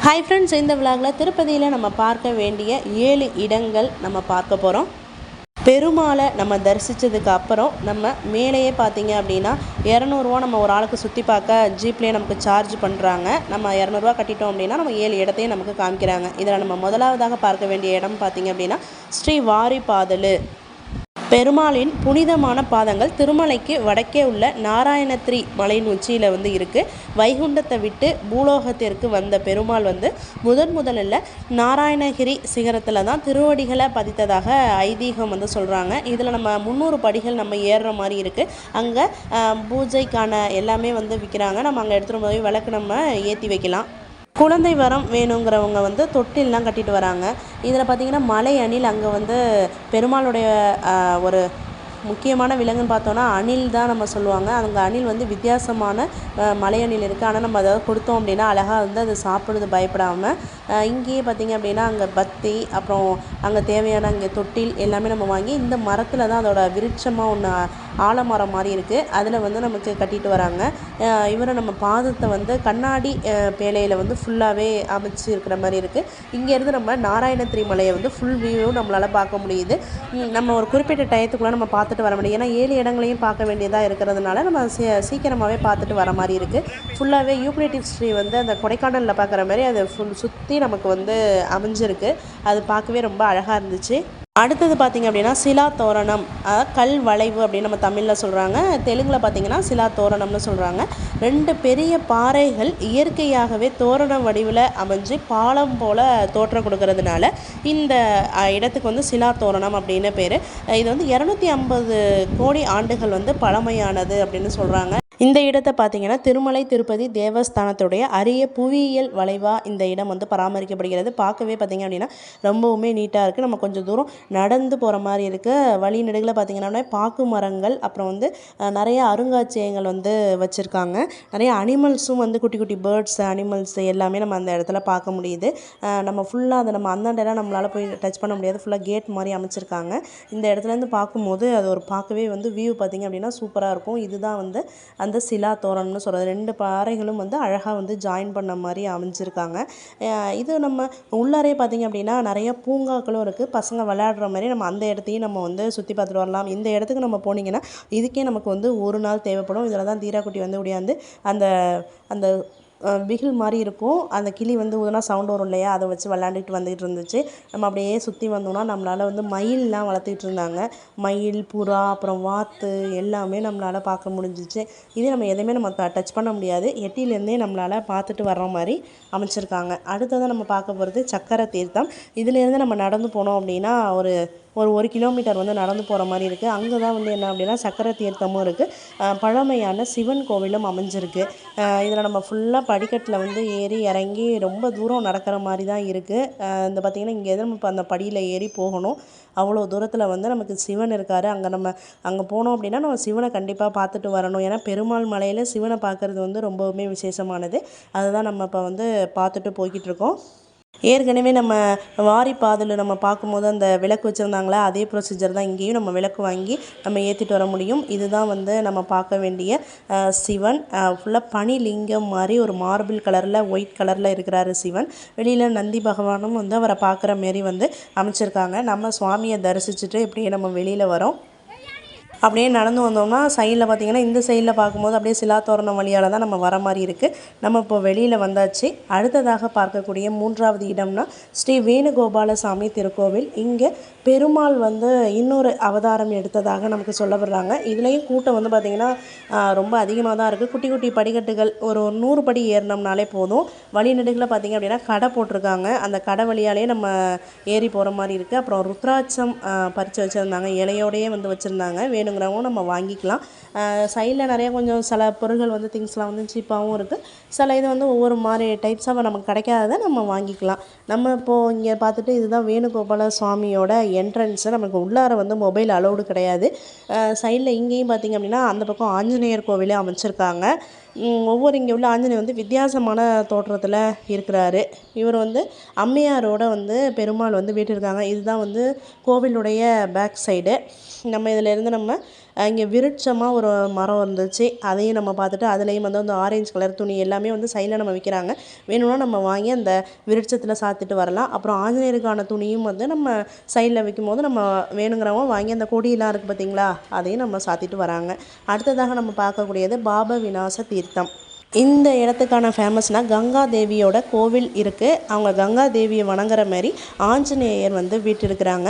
Hi friends, இந்த விலாகில் திருப்பதியில் நம்ம பார்க்க வேண்டிய 7 இடங்கள் நம்ம பார்க்க போகிறோம். பெருமாளை நம்ம தரிசித்ததுக்கு அப்புறம் நம்ம மேலேயே பார்த்தீங்க அப்படின்னா 200 நம்ம ஒரு ஆளுக்கு சுற்றி பார்க்க ஜீப்லேயே நமக்கு சார்ஜ் பண்ணுறாங்க. நம்ம 200 கட்டிட்டோம் அப்படின்னா நம்ம 7 இடத்தையும் நமக்கு காமிக்கிறாங்க. இதில் நம்ம முதலாவதாக பார்க்க வேண்டிய இடம் பார்த்தீங்க அப்படின்னா ஸ்ரீ வாரிபாதலு. பெருமாளின் புனிதமான பாதங்கள் திருமலைக்கு வடக்கே உள்ள நாராயணத்ரி மலையின் உச்சியில் இருக்குது. வைகுண்டத்தை விட்டு பூலோகத்திற்கு வந்த பெருமாள் முதலில் நாராயணகிரி சிகரத்தில் தான் திருவடிகளை பதித்ததாக ஐதீகம் சொல்கிறாங்க. இதில் நம்ம 300 படிகள் நம்ம ஏறுற மாதிரி இருக்குது. அங்கே பூஜைக்கான எல்லாமே விற்கிறாங்க. நம்ம அங்கே எடுத்துகிட்டு போய் விளக்கு நம்ம ஏற்றி வைக்கலாம். குழந்தை வரம் வேணுங்கிறவங்க தொட்டில்லாம் கட்டிட்டு வராங்க. இதில் பார்த்திங்கன்னா மலை அணில் அங்கே பெருமாளுடைய ஒரு முக்கியமான விலங்குன்னு பார்த்தோன்னா அணில் தான் நம்ம சொல்லுவாங்க. அங்கே அணில் வித்தியாசமான மலை அணில் இருக்குது. ஆனால் நம்ம அதாவது கொடுத்தோம் அப்படின்னா அழகாக அது சாப்பிடுறது பயப்படாமல். இங்கேயே பார்த்திங்க அப்படின்னா அங்கே பத்தி அப்புறம் அங்கே தேவையான அங்கே தொட்டில் எல்லாமே நம்ம வாங்கி இந்த மரத்தில் தான் அதோட விருட்சமாக ஒன்று ஆலமரம் மாதிரி இருக்குது. அதில் நமக்கு கட்டிட்டு வராங்க. இவரை நம்ம பாதத்தை கண்ணாடி பேழையில் ஃபுல்லாகவே அமைச்சு இருக்கிற மாதிரி இருக்குது. இங்கேருந்து நம்ம நாராயணத்ரி மலையை ஃபுல் வியூ நம்மளால் பார்க்க முடியுது. நம்ம ஒரு குறிப்பிட்ட டயத்துக்குள்ளே நம்ம பார்த்துட்டு வர முடியும். ஏன்னா 7 இடங்களையும் பார்க்க வேண்டியதாக இருக்கிறதுனால நம்ம சீக்கிரமாகவே பார்த்துட்டு வர மாதிரி இருக்குது. ஃபுல்லாகவே யூப்ரேட்டிஸ் ட்ரீ அந்த கொடைக்கானலில் பார்க்குற மாதிரி அது ஃபுல் சுற்றி நமக்கு அமைஞ்சிருக்கு. அது பார்க்கவே ரொம்ப அழகாக இருந்துச்சு. அடுத்தது பார்த்திங்க அப்படின்னா சிலா தோரணம், கல் வளைவு அப்படின்னு நம்ம தமிழில் சொல்கிறாங்க. தெலுங்கில் பார்த்திங்கன்னா சிலா தோரணம்னு சொல்கிறாங்க. 2 பெரிய பாறைகள் இயற்கையாகவே தோரண வடிவில் அமைஞ்சு பாலம் போல் தோற்றம் கொடுக்கறதுனால இந்த இடத்துக்கு சிலா தோரணம் அப்படின்னு பேர். இது 250 கோடி ஆண்டுகள் பழமையானது அப்படின்னு சொல்கிறாங்க. இந்த இடத்தை பார்த்திங்கன்னா திருமலை திருப்பதி தேவஸ்தானத்துடைய அரிய புவியியல் வளைவாக இந்த இடம் பராமரிக்கப்படுகிறது. பார்க்கவே பார்த்திங்க அப்படின்னா ரொம்பவுமே நீட்டாக இருக்குது. நம்ம கொஞ்சம் தூரம் நடந்து போகிற மாதிரி இருக்குது. வழி நெடுகில் பார்த்திங்கன்னா பாக்கு மரங்கள் அப்புறம் நிறைய அருங்காட்சியகங்கள் வச்சுருக்காங்க. நிறைய அனிமல்ஸும் குட்டி குட்டி பேர்ட்ஸ் அனிமல்ஸ் எல்லாமே நம்ம அந்த இடத்துல பார்க்க முடியுது. நம்ம ஃபுல்லாக அதை நம்ம அந்தாண்டெல்லாம் நம்மளால் போய் டச் பண்ண முடியாது. ஃபுல்லாக கேட் மாதிரி அமைச்சிருக்காங்க. இந்த இடத்துலேருந்து பார்க்கும்போது அது ஒரு பார்க்கவே வியூ பார்த்திங்க அப்படின்னா சூப்பராக இருக்கும். இதுதான் அந்த சிலா தோரணம்னு சொல்கிறது. 2 பாறைகளும் அழகாக ஜாயின் பண்ண மாதிரி அமைஞ்சிருக்காங்க. இது நம்ம உள்ளாரே பார்த்திங்க அப்படின்னா நிறைய பூங்காக்களும் இருக்குது. பசங்க விளையாடுற மாதிரி நம்ம அந்த இடத்தையும் நம்ம சுற்றி பார்த்துட்டு வரலாம். இந்த இடத்துக்கு நம்ம போனீங்கன்னா இதுக்கே நமக்கு ஒரு நாள் தேவைப்படும். இதில் தான் தீராக்குட்டி ஓடியாந்து அந்த அந்த பிகில் மாதிரி இருக்கும். அந்த கிளி ஊதுனா சவுண்ட் வரும் இல்லையா, அதை வச்சு விளாண்டுட்டு வந்துகிட்டு இருந்துச்சு. நம்ம அப்படியே சுற்றி வந்தோம்னா நம்மளால் மயிலெலாம் வளர்த்துக்கிட்டு இருந்தாங்க. மயில், புறா, அப்புறம் வாத்து எல்லாமே நம்மளால் பார்க்க முடிஞ்சிச்சு. இதே நம்ம எதையுமே நம்ம டச் பண்ண முடியாது. எட்டிலேருந்தே நம்மளால் பார்த்துட்டு வர்ற மாதிரி அமைச்சிருக்காங்க. அடுத்ததான் நம்ம பார்க்க போகிறது சக்கர தீர்த்தம். இதிலேருந்து நம்ம நடந்து போனோம் அப்படின்னா ஒரு 1 கிலோமீட்டர் நடந்து போகிற மாதிரி இருக்குது. அங்கே தான் என்ன அப்படின்னா சக்கர தீர்த்தமும் இருக்குது. பழமையான சிவன் கோவிலும் அமைஞ்சிருக்கு. இதில் நம்ம ஃபுல்லாக படிக்கட்டில் ஏறி இறங்கி ரொம்ப தூரம் நடக்கிற மாதிரி தான் இருக்குது. இந்த பார்த்திங்கன்னா இங்கே நம்ம இப்போ அந்த படியில் ஏறி போகணும். அவ்வளோ தூரத்தில் நமக்கு சிவன் இருக்கார். அங்கே போனோம் அப்படின்னா நம்ம சிவனை கண்டிப்பாக பார்த்துட்டு வரணும். ஏன்னா பெருமாள் மலையில் சிவனை பார்க்குறது ரொம்பவுமே விசேஷமானது. அதுதான் நம்ம இப்போ பார்த்துட்டு போய்கிட்டு இருக்கோம். ஏற்கனவே நம்ம வாரிபாதல் நம்ம பார்க்கும்போது அந்த விளக்கு வச்சுருந்தாங்களா, அதே ப்ரொசீஜர் தான் இங்கேயும். நம்ம விளக்கு வாங்கி நம்ம ஏற்றிட்டு வர முடியும். இதுதான் நம்ம பார்க்க வேண்டிய சிவன். ஃபுல்லாக பனிலிங்கம் மாதிரி ஒரு மார்பிள் கலரில் ஒயிட் கலரில் இருக்கிறாரு சிவன். வெளியில் நந்தி பகவானும் அவரை பார்க்குற மாரி அமைச்சிருக்காங்க. நம்ம சுவாமியை தரிசிச்சுட்டு இப்படியே நம்ம வெளியில் வரோம். அப்படியே நடந்து வந்தோம்னா சைடில் பார்த்திங்கன்னா இந்த சைடில் பார்க்கும்போது அப்படியே சிலா தோரணம் வழியால் தான் நம்ம வர மாதிரி இருக்குது. நம்ம இப்போ வெளியில் வந்தாச்சு. அடுத்ததாக பார்க்கக்கூடிய 3வது இடம்னா ஸ்ரீ வேணுகோபாலசாமி திருக்கோவில். இங்கே பெருமாள் இன்னொரு அவதாரம் எடுத்ததாக நமக்கு சொல்லப்படுறாங்க. இதுலேயும் கூட்டம் பார்த்திங்கன்னா ரொம்ப அதிகமாக தான் இருக்குது. குட்டி குட்டி படிக்கட்டுகள் ஒரு 100 படி ஏறினோம்னாலே போதும். வழிநெடுகில் பார்த்திங்க அப்படின்னா கடை போட்டிருக்காங்க. அந்த கடை வழியாலே நம்ம ஏறி போகிற மாதிரி இருக்குது. அப்புறம் ருத்ராட்சம் பறித்து வச்சுருந்தாங்க. இலையோடையே வச்சுருந்தாங்க. வேணுங்கிறவங்க நம்ம வாங்கிக்கலாம். சைடில் நிறைய கொஞ்சம் சில பொருட்கள் திங்ஸ்லாம் சீப்பாகவும் இருக்குது. சில இது ஒவ்வொரு மாதிரி டைப்ஸாக நமக்கு கிடைக்காததை நம்ம வாங்கிக்கலாம். நம்ம இப்போது இங்கே பார்த்துட்டு இதுதான் வேணுகோபால சுவாமியோட என்ட்ரன்ஸு. நமக்கு உள்ளார மொபைல் அலௌடு கிடையாது. சைடில் இங்கேயும் பார்த்திங்க அப்படின்னா அந்த பக்கம் ஆஞ்சநேயர் கோவிலே அமைச்சிருக்காங்க. ஒவ்வொரு இங்கே உள்ள ஆஞ்சநேயர் வித்தியாசமான தோற்றத்தில் இருக்கிறாரு. இவர் அம்மையாரோட பெருமாள் வீட்டிருக்காங்க. இதுதான் கோவிலுடைய பேக் சைடு. நம்ம இதிலேருந்து நம்ம இங்கே விருட்சமாக ஒரு மரம் இருந்துச்சு, அதையும் நம்ம பார்த்துட்டு அதுலேயும் வந்து அந்த ஆரஞ்சு கலர் துணி எல்லாமே வந்து சைடில் நம்ம விற்கிறாங்க. வேணும்னா நம்ம வாங்கி அந்த விருட்சத்தில் சாத்திட்டு வரலாம். அப்புறம் ஆஞ்சநேயருக்கான துணியும் வந்து நம்ம சைடில் விற்கும்போது நம்ம வேணுங்கிறவங்க வாங்கி அந்த கொடியெல்லாம் இருக்குது பார்த்திங்களா, அதையும் நம்ம சாத்திட்டு வராங்க. அடுத்ததாக நம்ம பார்க்கக்கூடியது பாப விநாச தீர்த்தம். இந்த இடத்துக்கான ஃபேமஸ்னால் கங்கா தேவியோட கோவில் இருக்குது. அவங்க கங்கா தேவியை வணங்குற மாதிரி ஆஞ்சநேயர் வந்து வீட்டிருக்கிறாங்க.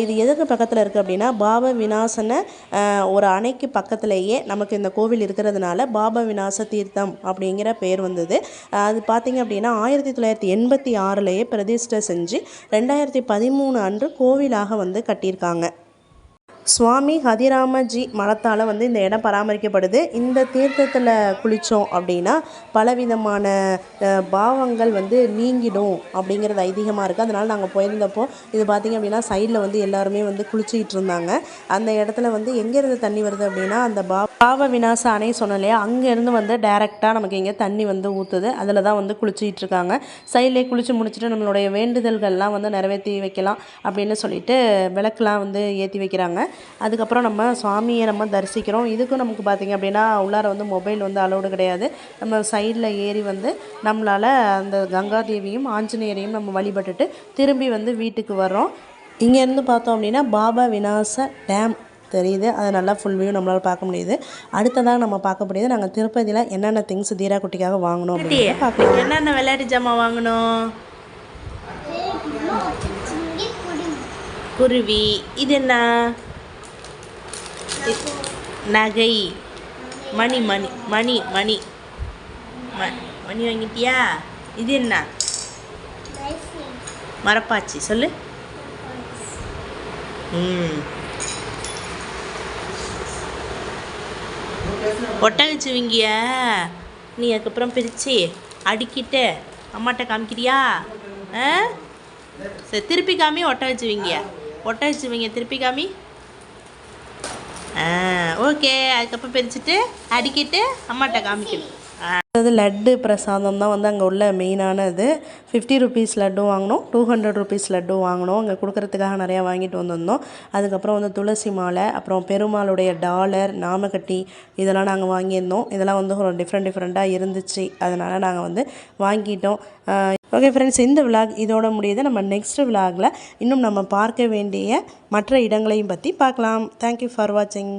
இது எதுக்கு பக்கத்தில் இருக்குது அப்படின்னா பாப விநாசன ஒரு அணைக்கு பக்கத்துலேயே நமக்கு இந்த கோவில் இருக்கிறதுனால பாப விநாச தீர்த்தம் அப்படிங்கிற பேர் வந்தது. அது பார்த்திங்க அப்படின்னா 1986லேயே பிரதிஷ்டை செஞ்சு 2013 அன்று கோவிலாக வந்து கட்டியிருக்காங்க. சுவாமி ஹதிராமஜி மடத்தால் வந்து இந்த இடம் பராமரிக்கப்படுது. இந்த தீர்த்தத்தில் குளித்தோம் அப்படின்னா பலவிதமான பாவங்கள் வந்து நீங்கிடும் அப்படிங்கிறது ஐதீகமாக இருக்குது. அதனால் நாங்கள் போயிருந்தப்போ இது பார்த்திங்க அப்படின்னா சைடில் வந்து எல்லாருமே வந்து குளிச்சிக்கிட்டு இருந்தாங்க. அந்த இடத்துல வந்து எங்கேருந்து தண்ணி வருது அப்படின்னா அந்த பாவ விநாச அணை சொன்னோம் இல்லையா, அங்கேருந்து வந்து டைரெக்டாக நமக்கு இங்கே தண்ணி வந்து ஊற்றுது. அதில் தான் வந்து குளிச்சிக்கிட்டு இருக்காங்க. சைட்லேயே குளித்து முடிச்சுட்டு நம்மளுடைய வேண்டுதல்கள்லாம் வந்து நிறைவேற்றி வைக்கலாம் அப்படின்னு சொல்லிட்டு விளக்கெலாம் வந்து ஏற்றி வைக்கிறாங்க. அதுக்கப்புறம் நம்ம சுவாமியை நம்ம தரிசிக்கிறோம். இதுக்கும் நமக்கு பார்த்திங்க அப்படின்னா உள்ளார வந்து மொபைல் வந்து அலோடு கிடையாது. நம்ம சைடில் ஏறி வந்து நம்மளால் அந்த கங்காதேவியும் ஆஞ்சநேயரையும் நம்ம வழிபட்டுட்டு திரும்பி வந்து வீட்டுக்கு வர்றோம். இங்கேருந்து பார்த்தோம் அப்படின்னா பாபா விநாச டேம் தெரியுது. அதை நல்லா ஃபுல் வியூ நம்மளால் பார்க்க முடியுது. அடுத்ததாக நம்ம பார்க்க முடியுது நாங்கள் திருப்பதியில் என்னென்ன திங்ஸ் தீரா குட்டிக்காக வாங்கணும் அப்படின்னு பார்க்கலாம். என்னென்ன விளையாட்டு ஜாமான் வாங்கணும்? குருவி. இது என்ன? நகை. மணி மணி மணி மணி மணி வாங்கிட்டியா? இது என்ன? மரப்பாச்சி. சொல்லு. ஒட்டகச்சுவிங்கிய நீ அதுக்கப்புறம் பிரித்து அடுக்கிட்டு அம்மாட்ட காமிக்கிறியா? சரி, திருப்பி காமி. ஒட்டகச்சுவிங்க திருப்பி காமி. ஓகே. அதுக்கப்புறம் பிரிச்சுட்டு அடிக்கிட்டு அம்மாட்ட காமிக்கணும். அதாவது லட்டு பிரசாதம் தான் வந்து அங்கே உள்ள மெயினானது. 50 ருபீஸ் லட்டு வாங்கினோம், 200 ருபீஸ் லட்டு வாங்கினோம். அங்கே கொடுக்கறதுக்காக நிறையா வாங்கிட்டு வந்திருந்தோம். அதுக்கப்புறம் வந்து துளசி மாலை, அப்புறம் பெருமாளுடைய டாலர், நாமக்கட்டி இதெல்லாம் நாங்கள் வாங்கியிருந்தோம். இதெல்லாம் வந்து ஒரு டிஃப்ரெண்ட்டாக இருந்துச்சு, அதனால் நாங்கள் வந்து வாங்கிட்டோம். ஓகே ஃப்ரெண்ட்ஸ், இந்த விளாக் இதோட முடியுது. நம்ம நெக்ஸ்ட் விளாகில் இன்னும் நம்ம பார்க்க வேண்டிய மற்ற இடங்களையும் பற்றி பார்க்கலாம். தேங்க்யூ ஃபார் வாட்சிங்.